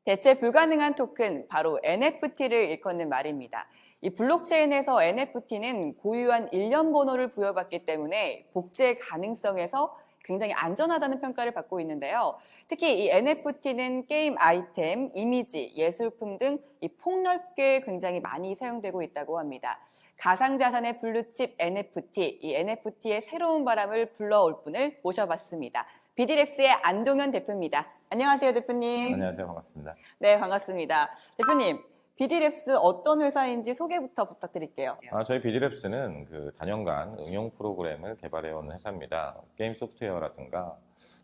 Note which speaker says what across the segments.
Speaker 1: 대체 불가능한 토큰, 바로 NFT를 일컫는 말입니다. 이 블록체인에서 NFT는 고유한 일련 번호를 부여받기 때문에 복제 가능성에서 굉장히 안전하다는 평가를 받고 있는데요. 특히 이 NFT는 게임 아이템, 이미지, 예술품 등 이 폭넓게 굉장히 많이 사용되고 있다고 합니다. 가상자산의 블루칩 NFT, 이 NFT의 새로운 바람을 불러올 분을 모셔봤습니다. 비디랩스의 안동현 대표입니다. 안녕하세요, 대표님.
Speaker 2: 안녕하세요. 반갑습니다.
Speaker 1: 네, 반갑습니다. 대표님, 비디랩스 어떤 회사인지 소개부터 부탁드릴게요.
Speaker 2: 저희 비디랩스는 그 단연간 응용 프로그램을 개발해온 회사입니다. 게임 소프트웨어라든가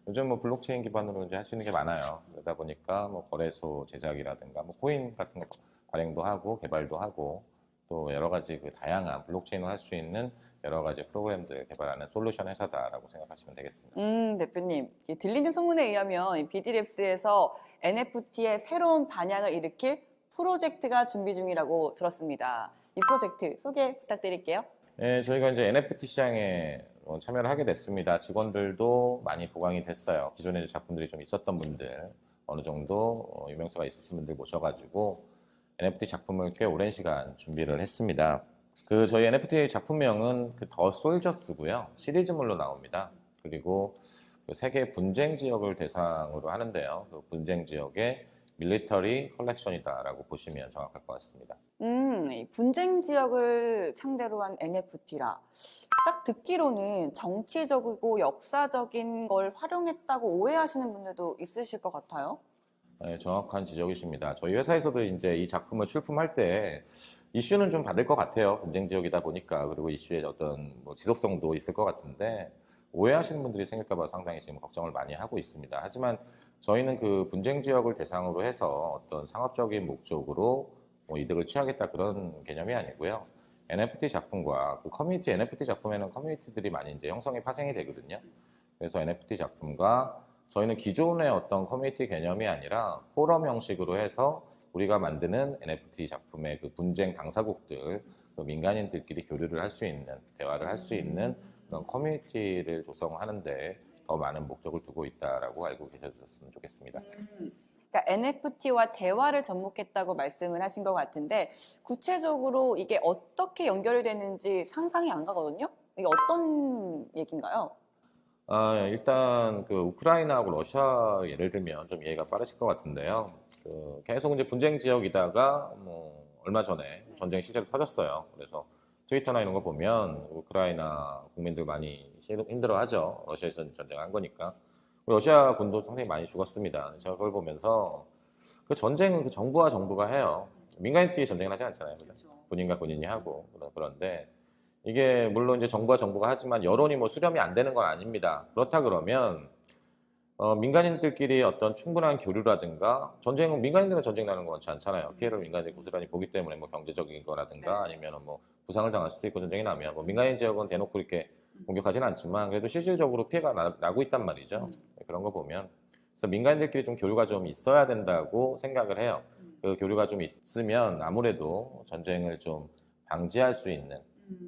Speaker 2: 요즘 뭐 블록체인 기반으로 이제 할 수 있는 게 많아요. 그러다 보니까 뭐 거래소 제작이라든가 뭐 코인 같은 거 발행도 하고 개발도 하고 또 여러 가지 그 다양한 블록체인을 할 수 있는 여러 가지 프로그램들을 개발하는 솔루션 회사다라고 생각하시면 되겠습니다.
Speaker 1: 대표님, 들리는 소문에 의하면 비디랩스에서 NFT의 새로운 반향을 일으킬 프로젝트가 준비 중이라고 들었습니다. 이 프로젝트 소개 부탁드릴게요.
Speaker 2: 네, 저희가 이제 NFT 시장에 참여를 하게 됐습니다. 직원들도 많이 보강이 됐어요. 기존에 작품들이 좀 있었던 분들, 어느 정도 유명세가 있으신 분들 모셔가지고 NFT 작품을 꽤 오랜 시간 준비를 했습니다. 저희 NFT 작품명은 더 솔저스고요. 시리즈물로 나옵니다. 그리고 그 세계 분쟁 지역을 대상으로 하는데요. 그 분쟁 지역의 밀리터리 컬렉션이다라고 보시면 정확할 것 같습니다.
Speaker 1: 이 분쟁 지역을 상대로 한 NFT라. 딱 듣기로는 정치적이고 역사적인 걸 활용했다고 오해하시는 분들도 있으실 것 같아요.
Speaker 2: 네, 정확한 지적이십니다. 저희 회사에서도 이제 이 작품을 출품할 때 이슈는 좀 받을 것 같아요. 분쟁 지역이다 보니까. 그리고 이슈의 어떤 뭐 지속성도 있을 것 같은데 오해하시는 분들이 생길까 봐 상당히 지금 걱정을 많이 하고 있습니다. 하지만 저희는 그 분쟁 지역을 대상으로 해서 어떤 상업적인 목적으로 뭐 이득을 취하겠다 그런 개념이 아니고요. NFT 작품과 그 커뮤니티, NFT 작품에는 커뮤니티들이 많이 이제 형성이 파생이 되거든요. 그래서 NFT 작품과 저희는 기존의 어떤 커뮤니티 개념이 아니라 포럼 형식으로 해서 우리가 만드는 NFT 작품의 그 분쟁 당사국들, 그 민간인들끼리 교류를 할 수 있는, 대화를 할 수 있는 그런 커뮤니티를 조성하는데 더 많은 목적을 두고 있다라고 알고 계셔주셨으면 좋겠습니다.
Speaker 1: 그러니까 NFT와 대화를 접목했다고 말씀을 하신 것 같은데 구체적으로 이게 어떻게 연결이 되는지 상상이 안 가거든요? 이게 어떤 얘기인가요?
Speaker 2: 일단 그 우크라이나하고 러시아 예를 들면 좀 이해가 빠르실 것 같은데요. 계속 이제 분쟁 지역이다가 뭐 얼마 전에 전쟁이 실제로 터졌어요. 그래서 트위터나 이런 거 보면 우크라이나 국민들 많이 힘들어하죠. 러시아에서 전쟁한 거니까. 러시아 군도 상당히 많이 죽었습니다. 제가 그걸 보면서 그 전쟁은 그 정부와 정부가 해요. 민간인들끼리 전쟁을 하지 않잖아요. 그죠? 군인과 군인이 하고 그런데 이게 물론 이제 정부와 정부가 하지만 여론이 뭐 수렴이 안 되는 건 아닙니다. 그렇다 그러면 민간인들끼리 어떤 충분한 교류라든가 전쟁은 민간인들은 전쟁 나는 거 많지 않잖아요. 피해를 민간인들이 고스란히 보기 때문에 뭐 경제적인 거라든가 아니면 뭐 부상을 당할 수도 있고 전쟁이 나면 뭐 민간인 지역은 대놓고 이렇게 공격하지는 않지만 그래도 실질적으로 피해가 나고 있단 말이죠. 그런 거 보면 그래서 민간인들끼리 좀 교류가 좀 있어야 된다고 생각을 해요. 그 교류가 좀 있으면 아무래도 전쟁을 좀 방지할 수 있는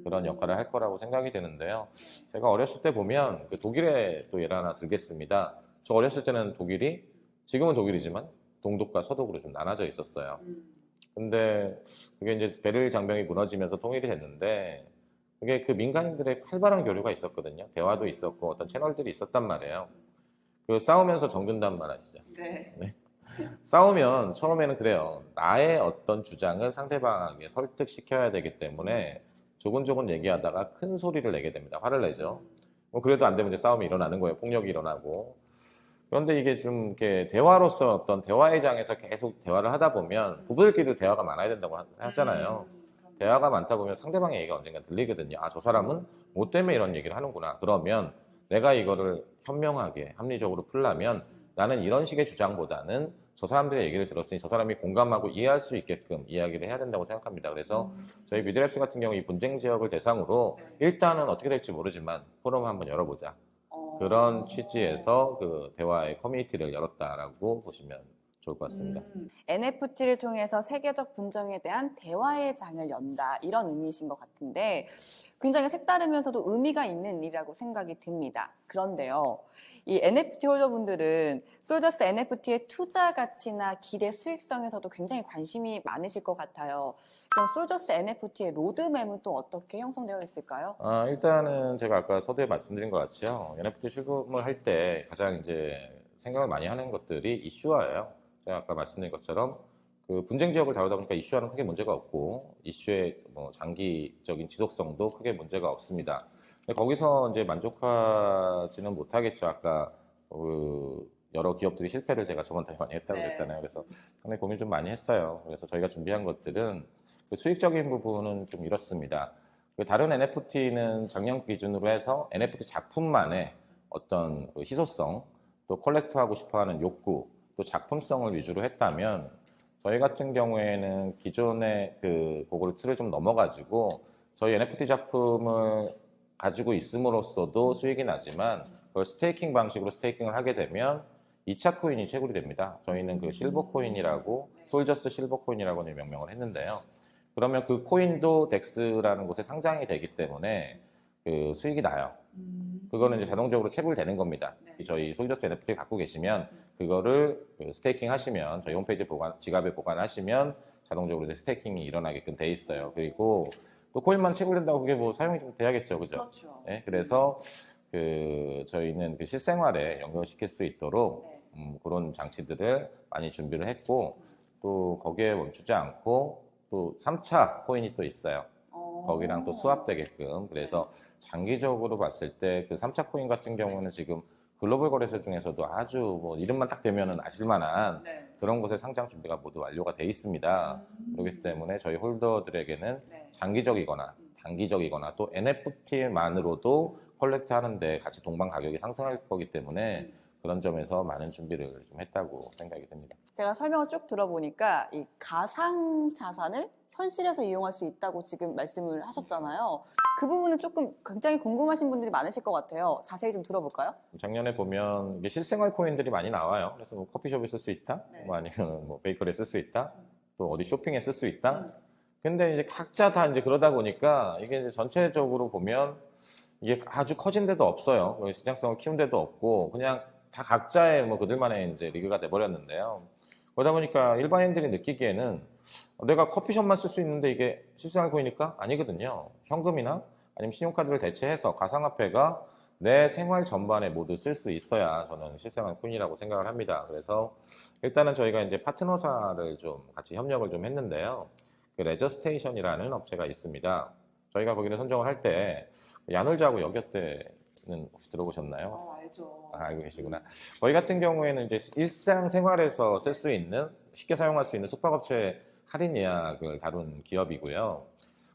Speaker 2: 그런 역할을 할 거라고 생각이 되는데요. 제가 어렸을 때 보면 그 독일의 또 예를 하나 들겠습니다. 저 어렸을 때는 독일이 지금은 독일이지만 동독과 서독으로 좀 나눠져 있었어요. 근데 그게 이제 베를린 장벽이 무너지면서 통일이 됐는데 그게 그 민간인들의 활발한 교류가 있었거든요. 대화도 있었고 어떤 채널들이 있었단 말이에요. 그 싸우면서 정든단 말 아시죠?
Speaker 1: 네.
Speaker 2: 네. 싸우면 처음에는 그래요. 나의 어떤 주장을 상대방에게 설득시켜야 되기 때문에 조곤조곤 얘기하다가 큰 소리를 내게 됩니다. 화를 내죠. 뭐 그래도 안 되면 이제 싸움이 일어나는 거예요. 폭력이 일어나고. 그런데 이게 좀 이렇게 대화로서 어떤 대화의 장에서 계속 대화를 하다 보면 부부들끼리도 대화가 많아야 된다고 하잖아요. 대화가 많다 보면 상대방의 얘기가 언젠가 들리거든요. 아, 저 사람은 뭐 때문에 이런 얘기를 하는구나. 그러면 내가 이거를 현명하게 합리적으로 풀려면 나는 이런 식의 주장보다는 저 사람들의 얘기를 들었으니 저 사람이 공감하고 이해할 수 있게끔 이야기를 해야 된다고 생각합니다. 그래서 저희 미드랩스 같은 경우 이 분쟁 지역을 대상으로 일단은 어떻게 될지 모르지만 포럼을 한번 열어보자. 그런 취지에서 그 대화의 커뮤니티를 열었다라고 보시면 좋을 것 같습니다.
Speaker 1: NFT를 통해서 세계적 분쟁에 대한 대화의 장을 연다 이런 의미이신 것 같은데 굉장히 색다르면서도 의미가 있는 일이라고 생각이 듭니다. 그런데요, 이 NFT 홀더분들은 솔저스 NFT의 투자 가치나 기대 수익성에서도 굉장히 관심이 많으실 것 같아요. 그럼 솔저스 NFT의 로드맵은 또 어떻게 형성되어 있을까요?
Speaker 2: 일단은 제가 아까 서두에 말씀드린 것 같이요. NFT 출금을 할 때 가장 이제 생각을 많이 하는 것들이 이슈화예요. 제가 아까 말씀드린 것처럼 그 분쟁 지역을 다루다 보니까 이슈화는 크게 문제가 없고 이슈의 뭐 장기적인 지속성도 크게 문제가 없습니다. 근데 거기서 이제 만족하지는 못하겠죠. 아까 그 여러 기업들이 실패를 제가 저번 달에 많이 했다고
Speaker 1: 네.
Speaker 2: 그랬잖아요. 그래서 상당히 고민 좀 많이 했어요. 그래서 저희가 준비한 것들은 그 수익적인 부분은 좀 이렇습니다. 그 다른 NFT는 작년 기준으로 해서 NFT 작품만의 어떤 그 희소성, 또 컬렉트하고 싶어하는 욕구, 또 작품성을 위주로 했다면 저희 같은 경우에는 기존의 그거를 틀을 좀 넘어가지고 저희 NFT 작품을 가지고 있음으로써도 수익이 나지만 그걸 스테이킹 방식으로 스테이킹을 하게 되면 2차 코인이 채굴이 됩니다. 저희는 그 실버 코인이라고 솔저스 실버 코인이라고 명명을 했는데요. 그러면 그 코인도 덱스라는 곳에 상장이 되기 때문에 그 수익이 나요. 그거는 이제 자동적으로 채굴되는 겁니다.
Speaker 1: 네.
Speaker 2: 저희 솔저스 NFT 갖고 계시면 그거를 그 스테이킹 하시면 저희 홈페이지 지갑에 보관하시면 자동적으로 이제 스테이킹이 일어나게끔 돼 있어요. 그리고 또 코인만 채굴된다고 그게 뭐 사용이 좀 돼야겠죠, 그죠?
Speaker 1: 그렇죠.
Speaker 2: 네, 그래서 그 저희는 그 실생활에 연결시킬 수 있도록
Speaker 1: 네.
Speaker 2: 그런 장치들을 많이 준비를 했고 또 거기에 멈추지 않고 또 3차 코인이 또 있어요. 거기랑 또 수합되게끔. 그래서 장기적으로 봤을 때 그 3차 코인 같은 경우는 지금 글로벌 거래소 중에서도 아주 뭐 이름만 딱 대면은 아실만한
Speaker 1: 네.
Speaker 2: 그런 곳의 상장 준비가 모두 완료가 돼 있습니다. 그렇기 때문에 저희 홀더들에게는
Speaker 1: 네.
Speaker 2: 장기적이거나 단기적이거나 또 NFT만으로도 컬렉트 하는데 같이 동반 가격이 상승할 거기 때문에 그런 점에서 많은 준비를 좀 했다고 생각이 듭니다.
Speaker 1: 제가 설명을 쭉 들어보니까 이 가상 자산을 현실에서 이용할 수 있다고 지금 말씀을 하셨잖아요. 그 부분은 조금 굉장히 궁금하신 분들이 많으실 것 같아요. 자세히 좀 들어볼까요?
Speaker 2: 작년에 보면 이게 실생활 코인들이 많이 나와요. 그래서 뭐 커피숍에 쓸 수 있다,
Speaker 1: 네.
Speaker 2: 뭐 아니면 뭐 베이커리에 쓸 수 있다, 또 어디 쇼핑에 쓸 수 있다. 근데 이제 각자 다 이제 그러다 보니까 이게 이제 전체적으로 보면 이게 아주 커진 데도 없어요. 시장성을 키운 데도 없고 그냥 다 각자의 뭐 그들만의 이제 리그가 돼버렸는데요. 그러다 보니까 일반인들이 느끼기에는 내가 커피숍만 쓸 수 있는데 이게 실생활 코인일까? 아니거든요. 현금이나 아니면 신용카드를 대체해서 가상화폐가 내 생활 전반에 모두 쓸 수 있어야 저는 실생활 코인이라고 생각을 합니다. 그래서 일단은 저희가 이제 파트너사를 좀 같이 협력을 좀 했는데요. 그 레저스테이션이라는 업체가 있습니다. 저희가 거기를 선정을 할 때 야놀자하고 여겼대는 혹시 들어보셨나요?
Speaker 1: 알죠.
Speaker 2: 알고 계시구나. 저희 같은 경우에는 이제 일상생활에서 쓸 수 있는, 쉽게 사용할 수 있는 숙박업체 할인 예약을 다룬 기업이고요.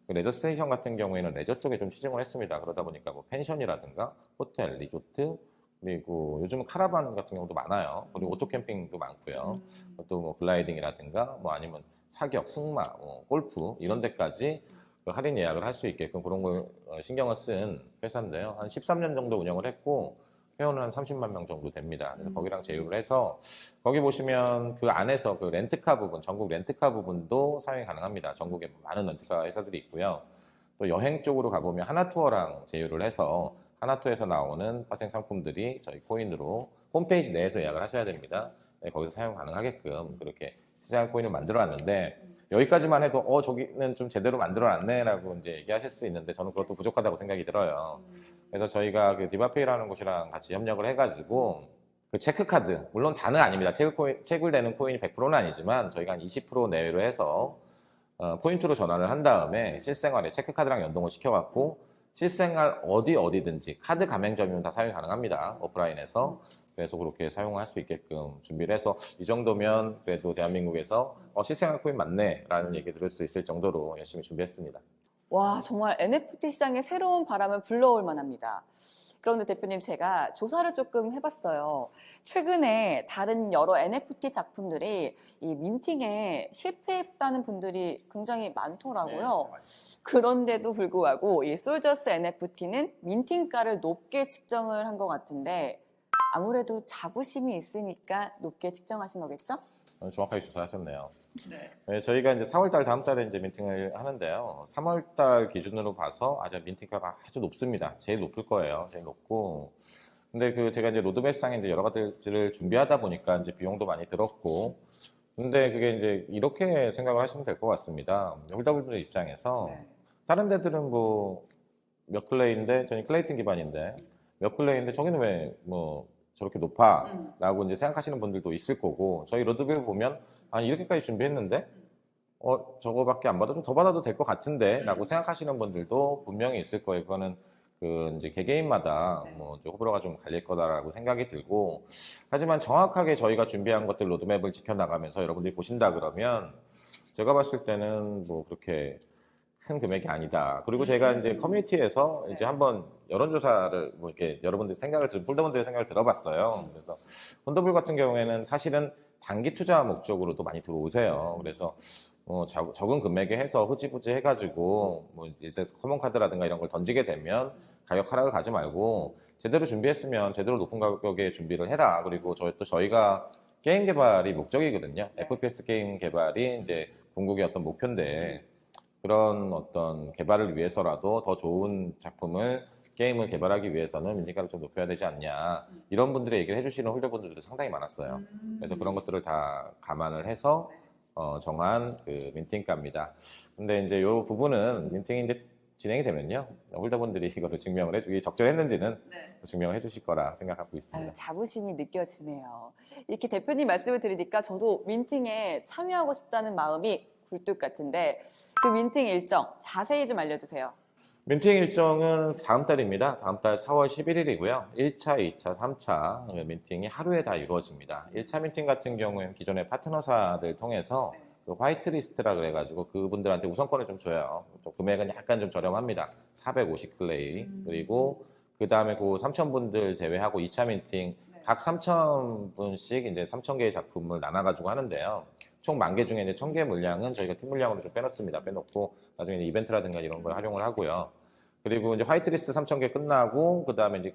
Speaker 2: 그 레저 스테이션 같은 경우에는 레저 쪽에 좀 치중을 했습니다. 그러다 보니까 뭐 펜션이라든가 호텔, 리조트, 그리고 요즘은 카라반 같은 경우도 많아요. 그리고 오토캠핑도 많고요. 또 뭐 글라이딩이라든가 뭐 아니면 사격, 승마, 뭐 골프 이런 데까지 그 할인 예약을 할 수 있게끔 그런 걸 신경을 쓴 회사인데요. 한 13년 정도 운영을 했고 회원은 한 30만 명 정도 됩니다. 그래서 거기랑 제휴를 해서 거기 보시면 그 안에서 그 렌트카 부분, 전국 렌트카 부분도 사용이 가능합니다. 전국에 많은 렌트카 회사들이 있고요. 또 여행 쪽으로 가보면 하나투어랑 제휴를 해서 하나투어에서 나오는 파생 상품들이 저희 코인으로 홈페이지 내에서 예약을 하셔야 됩니다. 네, 거기서 사용 가능하게끔 그렇게 시장 코인을 만들어 놨는데 여기까지만 해도 저기는 좀 제대로 만들어 놨네라고 이제 얘기하실 수 있는데 저는 그것도 부족하다고 생각이 들어요. 그래서 저희가 그 디바페이라는 곳이랑 같이 협력을 해가지고 그 체크카드, 물론 다는 아닙니다. 채굴되는 코인이 100%는 아니지만 저희가 한 20% 내외로 해서 포인트로 전환을 한 다음에 실생활에 체크카드랑 연동을 시켜갖고 실생활 어디든지 카드 가맹점이면 다 사용이 가능합니다. 오프라인에서. 그래서 그렇게 사용할 수 있게끔 준비를 해서 이 정도면 그래도 대한민국에서 실생활 코인 맞네 라는 얘기 들을 수 있을 정도로 열심히 준비했습니다.
Speaker 1: 와, 정말 NFT 시장에 새로운 바람을 불러올 만합니다. 그런데 대표님, 제가 조사를 조금 해봤어요. 최근에 다른 여러 NFT 작품들이 이 민팅에 실패했다는 분들이 굉장히 많더라고요. 그런데도 불구하고 이 솔저스 NFT는 민팅가를 높게 측정을 한 것 같은데 아무래도 자부심이 있으니까 높게 측정하신 거겠죠?
Speaker 2: 정확하게 조사하셨네요.
Speaker 3: 네.
Speaker 2: 네, 저희가 이제 4월달 다음 달에 이제 민팅을 하는데요. 3월달 기준으로 봐서 아주 민팅가가 아주 높습니다. 제일 높을 거예요. 제일 높고. 근데 제가 이제 로드맵상에 이제 여러 가지를 준비하다 보니까 이제 비용도 많이 들었고. 근데 그게 이제 이렇게 생각을 하시면 될 것 같습니다. 홀더분들 입장에서
Speaker 1: 네.
Speaker 2: 다른 데들은 뭐 몇 클레이인데 저희 클레이튼 기반인데 몇 클레이인데 저기는 왜 뭐 저렇게 높아? 라고 이제 생각하시는 분들도 있을 거고 저희 로드맵 보면 아니 이렇게까지 준비했는데 저거밖에 안 받아 좀 더 받아도 될 것 같은데 라고 생각하시는 분들도 분명히 있을 거예요. 그거는 이제 개개인마다 뭐 호불호가 좀 갈릴 거다라고 생각이 들고 하지만 정확하게 저희가 준비한 것들 로드맵을 지켜나가면서 여러분들이 보신다 그러면 제가 봤을 때는 뭐 그렇게 큰 금액이 아니다. 그리고 제가 이제 커뮤니티에서 이제 한번 여론조사를 뭐 이렇게 여러분들 폴더분들의 생각을 들어봤어요. 그래서 펀더블 같은 경우에는 사실은 단기 투자 목적으로도 많이 들어오세요. 그래서 적은 금액에 해서 흐지부지 해가지고 뭐 일단 커먼 카드라든가 이런 걸 던지게 되면 가격 하락을 가지 말고 제대로 준비했으면 제대로 높은 가격에 준비를 해라. 그리고 저희가 게임 개발이 목적이거든요. FPS 게임 개발이 이제 궁극의 어떤 목표인데 그런 어떤 개발을 위해서라도 더 좋은 게임을 개발하기 위해서는 민팅가를 좀 높여야 되지 않냐. 이런 분들의 얘기를 해주시는 홀더분들도 상당히 많았어요. 그래서 그런 것들을 다 감안을 해서 정한 민팅가입니다. 근데 이제 이 부분은 민팅이 이제 진행이 되면요. 홀더분들이 이거를 증명을 해주기 적절했는지는 증명을 해주실 거라 생각하고 있습니다.
Speaker 1: 자부심이 느껴지네요. 이렇게 대표님 말씀을 들으니까 저도 민팅에 참여하고 싶다는 마음이 굴뚝 같은데 그 민팅 일정 자세히 좀 알려주세요.
Speaker 2: 민팅 일정은 다음 달입니다. 다음 달 4월 11일이고요. 1차, 2차, 3차 민팅이 하루에 다 이루어집니다. 1차 민팅 같은 경우에는 기존의 파트너사들 통해서 화이트리스트라 그래가지고 그분들한테 우선권을 좀 줘요. 금액은 약간 좀 저렴합니다. 450클레이. 그리고 그 다음에 3,000분들 제외하고 2차 민팅 각 3,000분씩 이제 3,000개의 작품을 나눠가지고 하는데요. 총 10,000개 중에 이제 1,000개 물량은 저희가 팀 물량으로 좀 빼놓습니다. 빼놓고 나중에 이벤트라든가 이런 걸 활용을 하고요. 그리고 이제 화이트리스트 3,000개 끝나고 그 다음에 이제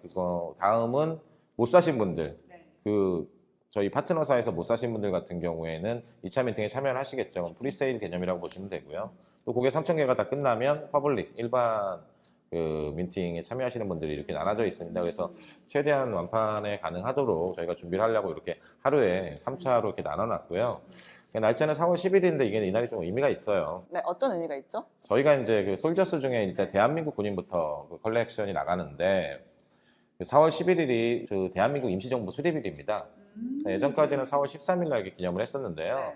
Speaker 2: 다음은 못 사신 분들 저희 파트너사에서 못 사신 분들 같은 경우에는 2차 미팅에 참여를 하시겠죠. 프리세일 개념이라고 보시면 되고요. 또 그게 3,000개가 다 끝나면 퍼블릭 일반 민팅에 참여하시는 분들이 이렇게 나눠져 있습니다. 그래서 최대한 완판에 가능하도록 저희가 준비를 하려고 이렇게 하루에 3차로 이렇게 나눠놨고요. 날짜는 4월 10일인데 이게 이날이 좀 의미가 있어요.
Speaker 1: 네, 어떤 의미가 있죠?
Speaker 2: 저희가 이제 솔저스 중에 일단 대한민국 군인부터 컬렉션이 나가는데 4월 11일이 대한민국 임시정부 수립일입니다. 예전까지는 4월 13일 날 이렇게 기념을 했었는데요.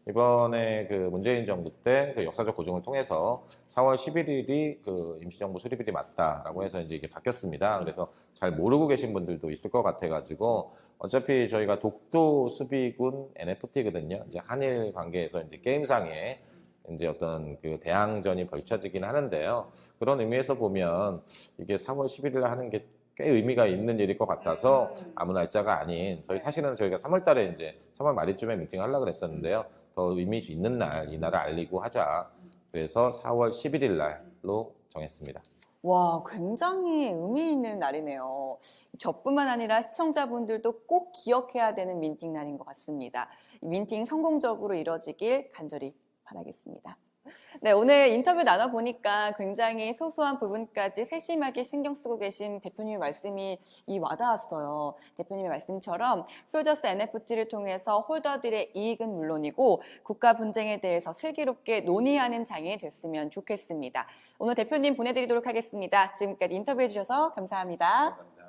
Speaker 2: 이번에 문재인 정부 때 역사적 고증을 통해서 4월 11일이 임시정부 수립일이 맞다라고 해서 이제 이게 바뀌었습니다. 그래서 잘 모르고 계신 분들도 있을 것 같아가지고 어차피 저희가 독도 수비군 NFT거든요. 이제 한일 관계에서 이제 게임상에 이제 어떤 대항전이 벌쳐지긴 하는데요. 그런 의미에서 보면 이게 4월 11일 하는 게 꽤 의미가 있는 일일 것 같아서 아무 날짜가 아닌 사실은 저희가 3월 달에 이제 3월 말쯤에 미팅을 하려고 그랬었는데요. 더 의미 있는 날, 이 날을 알리고 하자. 그래서 4월 11일 날로 정했습니다.
Speaker 1: 와, 굉장히 의미 있는 날이네요. 저뿐만 아니라 시청자분들도 꼭 기억해야 되는 민팅 날인 것 같습니다. 이 민팅 성공적으로 이뤄지길 간절히 바라겠습니다. 네, 오늘 인터뷰 나눠보니까 굉장히 소소한 부분까지 세심하게 신경 쓰고 계신 대표님의 말씀이 와닿았어요. 대표님의 말씀처럼 솔저스 NFT를 통해서 홀더들의 이익은 물론이고 국가 분쟁에 대해서 슬기롭게 논의하는 장이 됐으면 좋겠습니다. 오늘 대표님 보내드리도록 하겠습니다. 지금까지 인터뷰해 주셔서 감사합니다.
Speaker 2: 감사합니다.